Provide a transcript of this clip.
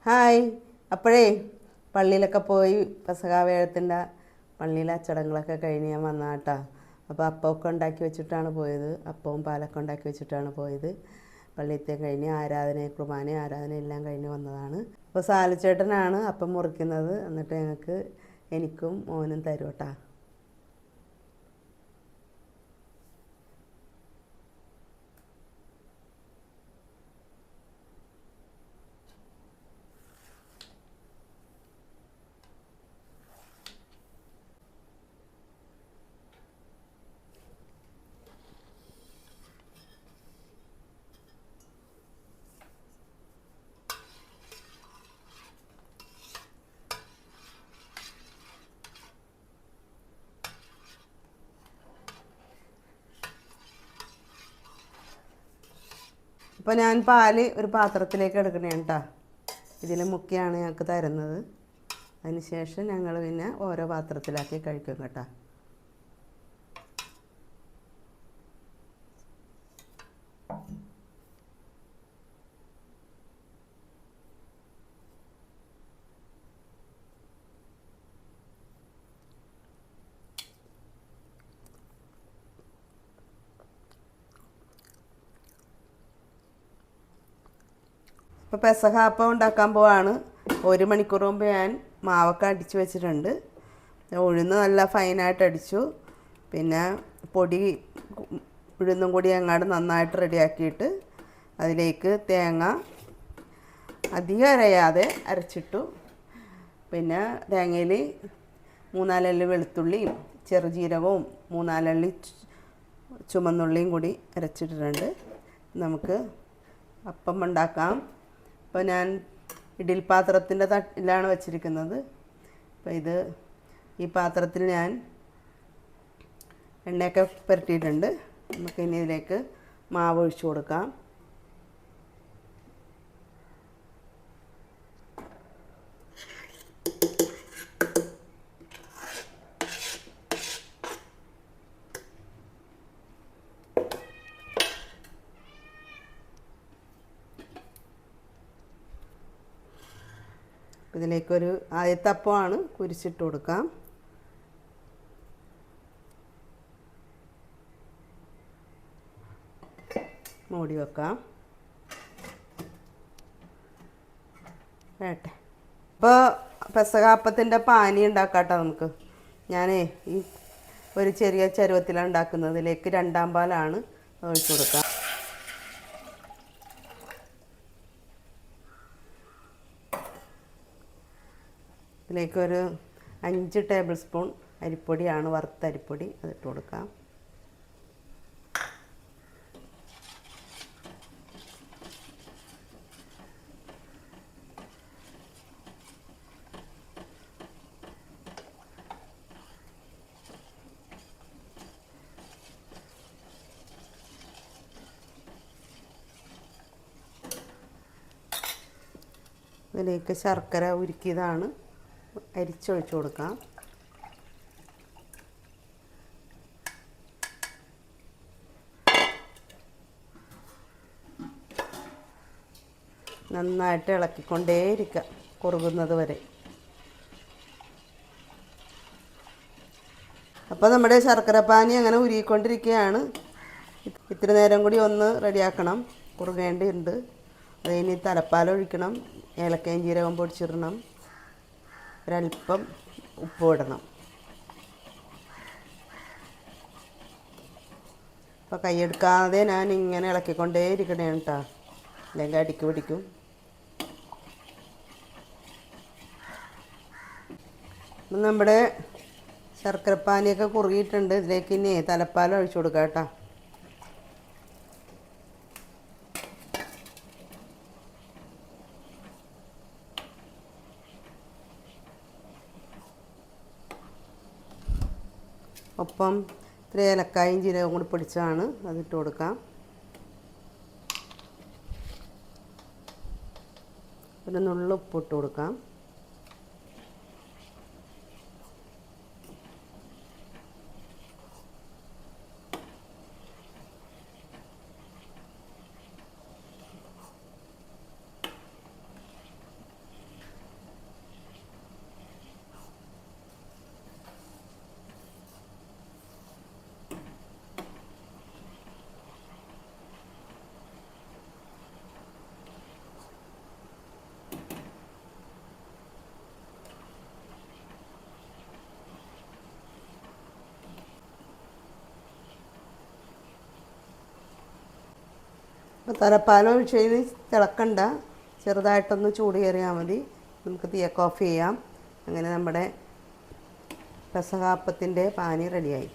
Hi. അപ്പോഴേ പള്ളിയിലൊക്കെ പോയി പെസഹാ വ്യാഴത്തിൻ്റെ പള്ളിയിലെ ചടങ്ങുകളൊക്കെ കഴിഞ്ഞ് ഞാൻ വന്ന കേട്ടോ. അപ്പോൾ അപ്പമൊക്കെ ഉണ്ടാക്കി വെച്ചിട്ടാണ് പോയത്. അപ്പവും പാലൊക്കെ ഉണ്ടാക്കി വെച്ചിട്ടാണ് പോയത്. പള്ളിയത്തെ കഴിഞ്ഞ് കുർബാന ആരാധന എല്ലാം കഴിഞ്ഞ് വന്നതാണ്. അപ്പോൾ സാലിച്ചേട്ടനാണ് അപ്പം മുറിക്കുന്നത്. എന്നിട്ട് എനിക്കും മോനും തരും കേട്ടോ. അപ്പോൾ ഞാൻ പാല് ഒരു പാത്രത്തിലേക്ക് എടുക്കണേ കേട്ടോ. ഇതിൽ മുക്കിയാണ് ഞങ്ങൾക്ക് തരുന്നത്. അതിന് ശേഷം ഞങ്ങൾ പിന്നെ ഓരോ പാത്രത്തിലാക്കി കഴിക്കും കേട്ടോ. ഇപ്പോൾ പെസഹ അപ്പം ഉണ്ടാക്കാൻ പോവാണ്. 1 മണിക്കൂർ മുമ്പ് ഞാൻ മാവൊക്കെ അടിച്ച് വെച്ചിട്ടുണ്ട്. ഉഴുന്ന് നല്ല ഫൈനായിട്ട് അടിച്ചു. പിന്നെ പൊടി ഉഴുന്നും കൂടി അങ്ങാട് നന്നായിട്ട് റെഡിയാക്കിയിട്ട് അതിലേക്ക് തേങ്ങ അധികം അരയാതെ അരച്ചിട്ടു. പിന്നെ തേങ്ങയിൽ 3-4 അല്ലി വെളുത്തുള്ളിയും ചെറുജീരകവും 3-4 അല്ലി ചുമന്നുള്ളിയും കൂടി അരച്ചിട്ടിട്ടുണ്ട്. നമുക്ക് അപ്പം ഉണ്ടാക്കാം. അപ്പോൾ ഞാൻ ഇഡ്ഡലി പാത്രത്തിൻ്റെ തട്ടിലാണ് വച്ചിരിക്കുന്നത്. അപ്പോൾ ഈ പാത്രത്തിൽ ഞാൻ എണ്ണയൊക്കെ പുരട്ടിയിട്ടുണ്ട്. നമുക്കിനി ഇതിലേക്ക് മാവ് ഒഴിച്ചു കൊടുക്കാം. ഇതിലേക്കൊരു ആദ്യത്തെ അപ്പമാണ് കുരിശിട്ട് കൊടുക്കാം. മൂടി വെക്കാം. വേട്ടെ. ഇപ്പോൾ പെസഹ അപ്പത്തിൻ്റെ പാനി ഉണ്ടാക്കാട്ടോ നമുക്ക്. ഈ ഒരു ചെറിയ ചരുവത്തിലാണ് ഉണ്ടാക്കുന്നത്. ഇതിലേക്ക് 2-ാം പാലാണ് ഒഴിച്ചു കൊടുക്കാം. ഇതിലേക്കൊരു 5 ടേബിൾ സ്പൂൺ അരിപ്പൊടിയാണ്, വറുത്ത അരിപ്പൊടി, അതിട്ട് കൊടുക്കാം. ഇതിലേക്ക് ശർക്കര ഉരുക്കിയതാണ് അരിച്ചൊഴിച്ച് കൊടുക്കാം. നന്നായിട്ട് ഇളക്കിക്കൊണ്ടേയിരിക്കുക കുറുകുന്നത് വരെ. അപ്പോൾ നമ്മുടെ ശർക്കര പാനി അങ്ങനെ ഉരുകിക്കൊണ്ടിരിക്കുകയാണ്. ഇത്തിരി നേരം കൂടി ഒന്ന് റെഡിയാക്കണം, കുറുകേണ്ടിയുണ്ട്. അതിന് തലപ്പാലൊഴിക്കണം, ഏലക്കയും ജീരകം പൊടിച്ചിടണം, ഒരല്പം ഉപ്പ് ഇടണം. അപ്പോൾ കൈയെടുക്കാതെ ഞാൻ ഇങ്ങനെ ഇളക്കിക്കൊണ്ടേ ഇരിക്കണേ കേട്ടോ, അല്ലെങ്കിൽ അടിക്ക് പിടിക്കും. നമ്മുടെ ശർക്കരപ്പാനിയൊക്കെ കുറുകിയിട്ടുണ്ട്. ഇതിലേക്ക് ഇനി തലപ്പാലം ഒഴിച്ചു കൊടുക്കാം കേട്ടോ. ഒപ്പം ഇത്തിരി ഏലക്കായും ജീരകവും കൂടി പൊടിച്ചതാണ്, അതിട്ട് കൊടുക്കാം. പിന്നെ നുള്ളു ഉപ്പിട്ട് കൊടുക്കാം. തലപ്പാൽ ഒഴിച്ചതിന് തിളക്കണ്ട, ചെറുതായിട്ടൊന്ന് ചൂട് കയറിയാൽ മതി. നമുക്ക് തീയൊക്കെ ഓഫ് ചെയ്യാം. അങ്ങനെ നമ്മുടെ പെസഹാപ്പത്തിൻ്റെ പാനി റെഡിയായി.